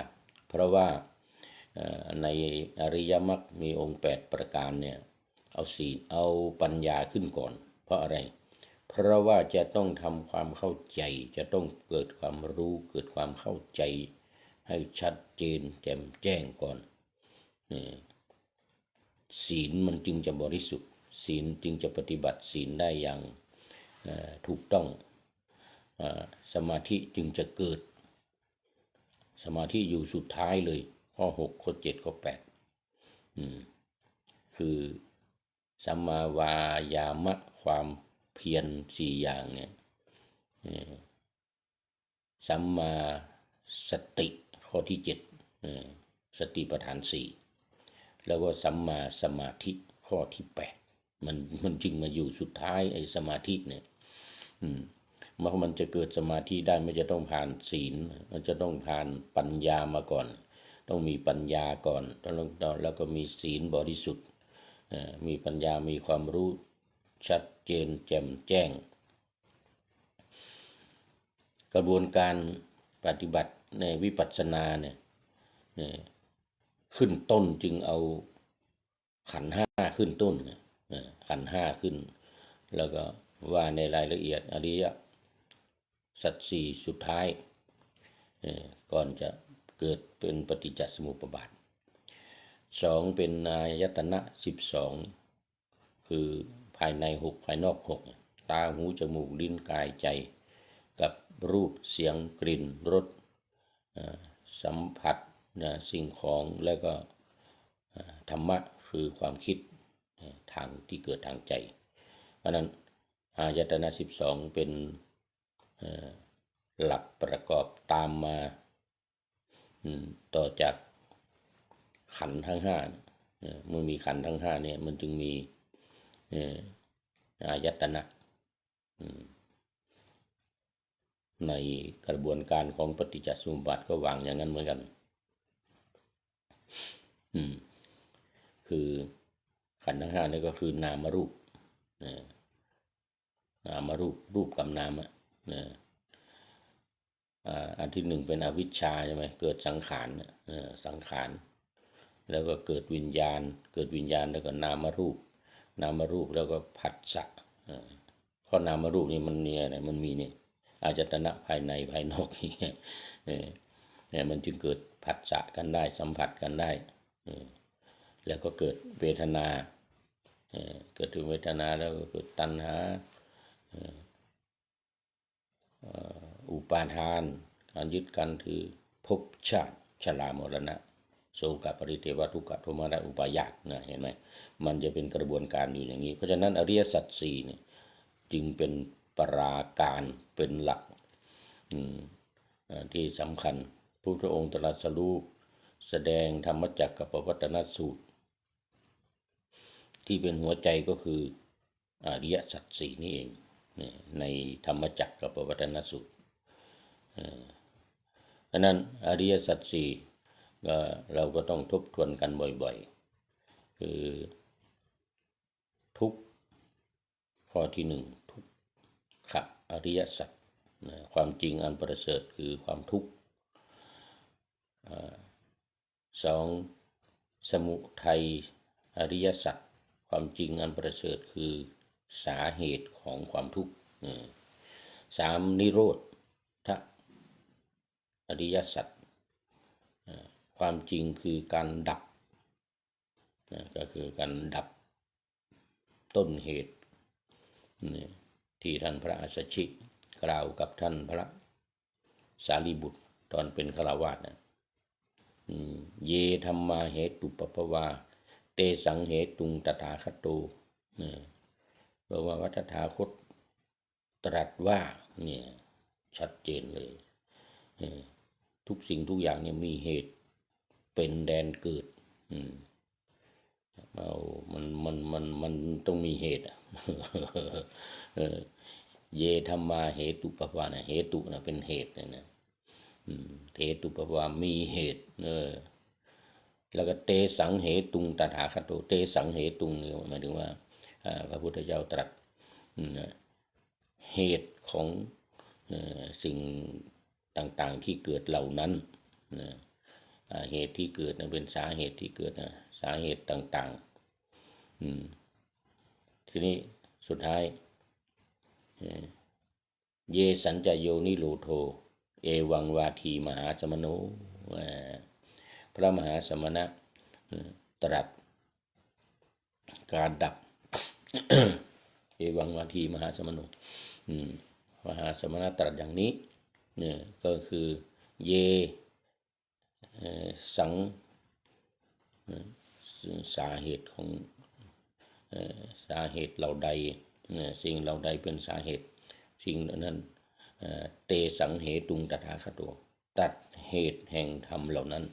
เพราะว่าในอริยมรรคมีองค์8ประการเนี่ยเอาศีลเอาปัญญาขึ้นก่อนเพราะอะไรเพราะว่าจะต้องทำความเข้าใจจะต้องเกิดความรู้เกิดความเข้าใจ ให้ชัดเจนแจ่มแจ้งก่อนศีลมันจึงจะบริสุทธิ์ศีลจึงจะปฏิบัติศีลได้อย่างถูกต้องสมาธิจึงจะเกิดสมาธิอยู่สุดท้ายเลยข้อ6ข้อ7ข้อ8คือสัมมาวายามะความเพียร4อย่างเนี่ยสัมมาสติข้อที่7สติปัฏฐาน4แล้วก็สัมมาสมาธิข้อที่8มันจึงมาอยู่สุดท้ายไอ้สมาธิเนี่ยเมื่อมันจะเกิดสมาธิได้ไม่จะต้องผ่านศีลมันจะต้องผ่านปัญญามาก่อนต้องมีปัญญาก่อนแล้วก็มีศีลบริสุทธิ์มีปัญญามีความรู้ชัดเจนแจ่มแจ้งกระบวนการปฏิบัติในวิปัสสนาเนี่ยขึ้นต้นจึงเอาขันธ์5ขึ้นต้นขันธ์5ขึ้นแล้วก็ว่าในรายละเอียดอริยสัจสี่สุดท้ายก่อนจะเกิดเป็นปฏิจจสมุปบาท2เป็นอายตนะ12คือภายใน6ภายนอก6ตาหูจมูกลิ้นกายใจกับรูปเสียงกลิ่นรสสัมผัสสิ่งของแล้วก็ธรรมะคือความคิดทางที่เกิดทางใจเพราะนั้นอายตนะ12เป็นหลักประกอบตามมาต่อจากขันธ์ทั้ง5เมื่อมีขันธ์ทั้ง5เนี่ยมันจึงมีอายตนะในกระบวนการของปฏิจจสมุปบาทก็วางอย่างนั้นเหมือนกันคือขันธ์ทั้ง5นี่ก็คือนามรูปนามรูปรูปกับนามอันที่1เป็นอวิชชาใช่ไหมเกิดสังขารสังขารแล้วก็เกิดวิญญาณแล้วก็นามรูปแล้วก็ผัสสะข้อนามรูปนี่มันมีอะไรมันมีเนี่ยอายตนะภายในภายนอกเนี่ยมันจึงเกิดผัสสะกันได้สัมผัสกันได้แล้วก็เกิดเวทนาเกิดถึงเวทนาแล้วก็เกิดตัณหาอุปาทานการยึดกันถือภพชาติชรามรณะโศกปริเทวทุกขโทมนัสอุปายาตนะเห็นไหมมันจะเป็นกระบวนการอยู่อย่างนี้เพราะฉะนั้นอริยสัจ4เนี่ยจึงเป็นปราการเป็นหลักที่สำคัญพระพุทธองค์ตรัสรู้แสดงธรรมจักรกับปวัตตนสูตรที่เป็นหัวใจก็คืออริยสัจ4นี่เองในธรรมจักรกับปวัตตนสูตรเพราะนั้นอริยสัจ4ก็เราก็ต้องทบทวนกันบ่อยๆคือทุกข้อที่1ทุกขะอริยสัจความจริงอันประเสริฐคือความทุกข์2สมุทัยอริยสัจความจริงอันประเสริฐคือสาเหตุของความทุกข์3นิโรธอริยสัจความจริงคือการดับก็คือการดับต้นเหตุที่ท่านพระอัสสชิกล่าวกับท่านพระสารีบุตรตอนเป็นฆราวาสเยธัมมาเหตุปปวาเตสังเหตุงตถาคตโตเพราะว่าวัฏถาคตตรัสว่าเนี่ยชัดเจนเลยทุกสิ่งทุกอย่างเนี่ยมีเหตุเป็นแดนเกิดมันต้องมีเหตุเยธัมมาเหตุปปวานะเหตุนะเป็นเหตุนะเหตุปปวามีเหตุแล้วก็เตสังเหตุงตถาคตโตเตสังเหตุงเนี่ยหมายถึงว่าพระพุทธเจ้าตรัสเหตุของสิ่งต่างๆที่เกิดเหล่านั้นเหตุที่เกิดเป็นสาเหตุที่เกิดสาเหตุต่างๆทีนี้สุดท้ายเยสัญจโยนิโรโธเอวังวาทีมหาสมโน พระมหาสมณะตรัสการดับ เอวังวาทีมหาสมโนมหาสมณะตรัสอย่างนี้เนี่ยก็คือเยสังสาเหตุของสาเหตุเหล่าใดสิ่งเหล่าใดเป็นสาเหตุสิ่งนั้นเตสังเหตุงตถาคตตัดเหตุแห่งธรรมเหล่านั้น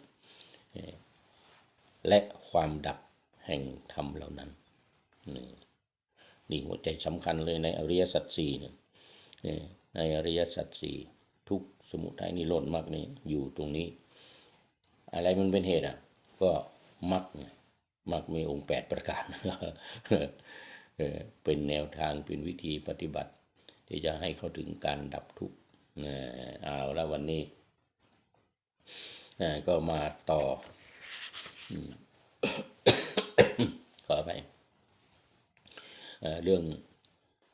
และความดับแห่งธรรมเหล่านั้นนี่หัวใจสำคัญเลยในอริยสัจสี่เนี่ยในอริยสัจสี่ทุกสมุทัยนิโรธมรรคนี้อยู่ตรงนี้อะไรมันเป็นเหตุก็มรรคมีองค์8ประการเป็นแนวทางเป็นวิธีปฏิบัติที่จะให้เข้าถึงการดับทุกข์เอาแล้ววันนี้ก็มาต่อขอไปเรื่อง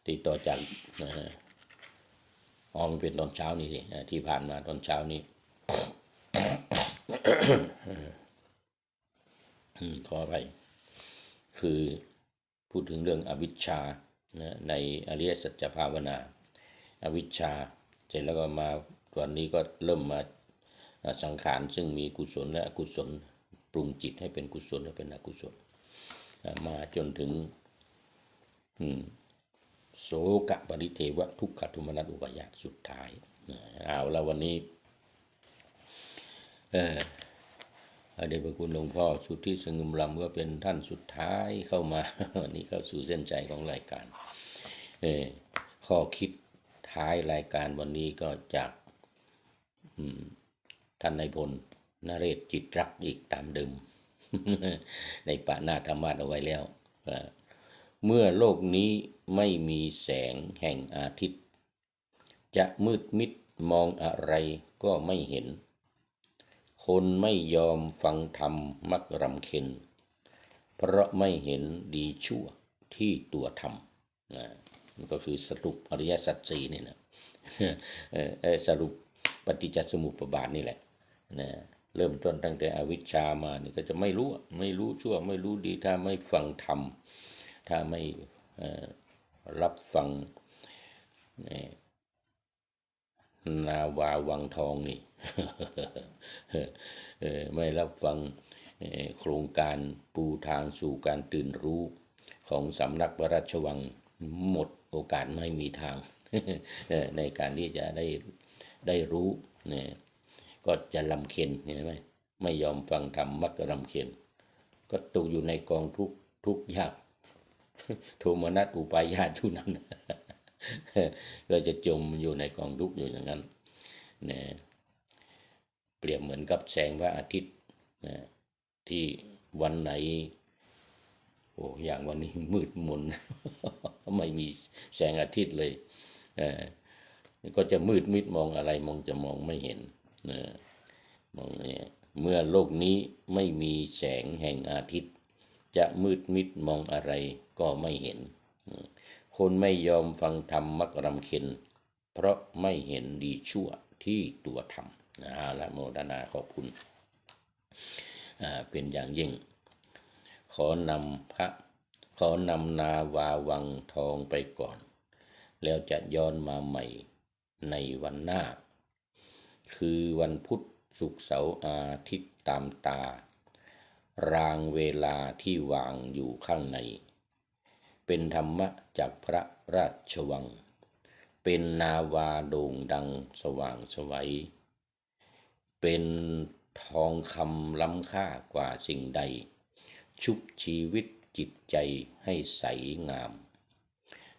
ที่ต่อจากมันเป็นตอนเช้านี้สิที่ผ่านมาตอนเช้านี้ ขอไปคือพูดถึงเรื่องอวิชชาในอริยสัจภาวนาอวิชชาเสร็จแล้วก็มาวันนี้ก็เริ่มมาสังขารซึ่งมีกุศลและอกุศลปรุงจิตให้เป็นกุศลและเป็นอกุศลมาจนถึงโสกปริเทวทุกขโทมนัสอุปาญาตสุดท้ายเอาแล้ววันนี้เดชพระคุณหลวงพ่อสุทธิสงุมลำก็เป็นท่านสุดท้ายเข้ามาวันนี้เข้าสู่เส้นใจของรายการข้อคิดท้ายรายการวันนี้ก็จากท่านนายพลนเรศจิตรักอีกตามเดิม ในปานาธรรมะเอาไว้แล้วเมื่อโลกนี้ไม่มีแสงแห่งอาทิตย์จะมืดมิดมองอะไรก็ไม่เห็นคนไม่ยอมฟังธรรมมักรำเค็ญเพราะไม่เห็นดีชั่วที่ตัวธรรมมันก็คือสรุปอริยสัจสี่นี่นะสรุปปฏิจจสมุปบาทนี่แหละเริ่มต้นตั้งแต่อวิชชามานี่ก็จะไม่รู้ชั่วไม่รู้ดีถ้าไม่ฟังธรรมถ้าไม่รับฟังนาวาวังทองนี่ ไม่รับฟังโครงการปูทางสู่การตื่นรู้ของสำนักพระราชวังหมดโอกาสไม่มีทาง ในการที่จะได้รู้เนี่ยก็จะลำเค็ญเห็นไหมไม่ยอมฟังธรรมมักจะลำเค็ญก็ตกอยู่ในกองทุกข์ยากโทมนัสอุปาญาตทุนั้น ก็จะจมอยู่ในกองทุกข์อยู่อย่างนั้นนะเปรียบเหมือนกับแสงพระอาทิตย์นะที่วันไหนอย่างวันนี้มืดมน ไม่มีแสงอาทิตย์เลยก็จะมืดมิดมองอะไรจะมองไม่เห็นมองเนี่ยเมื่อโลกนี้ไม่มีแสงแห่งอาทิตย์จะมืดมิดมองอะไรก็ไม่เห็นคนไม่ยอมฟังธรรมมักรำเค็ญเพราะไม่เห็นดีชั่วที่ตัวธรรมละโมทนาขอบคุณเป็นอย่างยิ่งขอนำนาวาวังทองไปก่อนแล้วจะย้อนมาใหม่ในวันหน้าคือวันพุธศุกร์เสาร์อาทิตย์ตามตารางเวลาที่วางอยู่ข้างในเป็นธรรมะจากพระราชวังเป็นนาวาโด่งดังสว่างไสวเป็นทองคำล้ำค่ากว่าสิ่งใดชุบชีวิตจิตใจให้ใสงาม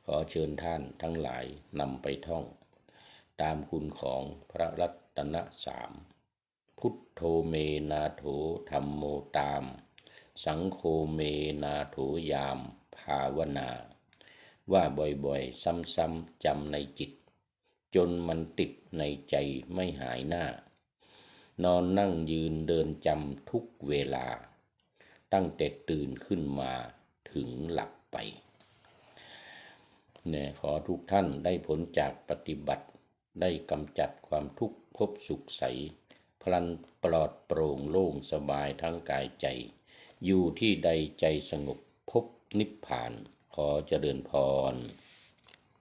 ขอเชิญท่านทั้งหลายนำไปท่องตามคุณของพระรัตนสามพุทโธเมนาโถธัมโมตามสังโฆเมนาโถยามภาวนาว่าบ่อยๆซ้ำๆจำในจิตจนมันติดในใจไม่หายหน้านอนนั่งยืนเดินจำทุกเวลาตั้งแต่ตื่นขึ้นมาถึงหลับไปเนี่ยขอทุกท่านได้ผลจากปฏิบัติได้กำจัดความทุกข์พบสุขใสพ พลันปลอดโปร่งโล่งสบายทั้งกายใจ อยู่ที่ใดใจสงบพบนิพพานขอเจริญพร